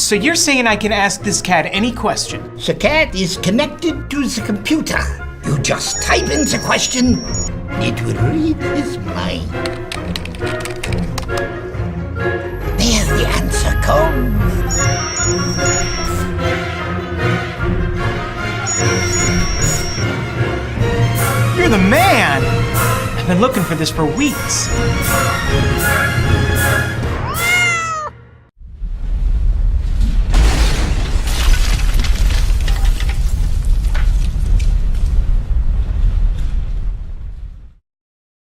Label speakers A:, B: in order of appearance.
A: So you're saying I can ask this cat any question?
B: The cat is connected to the computer. You just type in the question, it will read his mind. There the answer comes.
A: You're the man! I've been looking for this for weeks.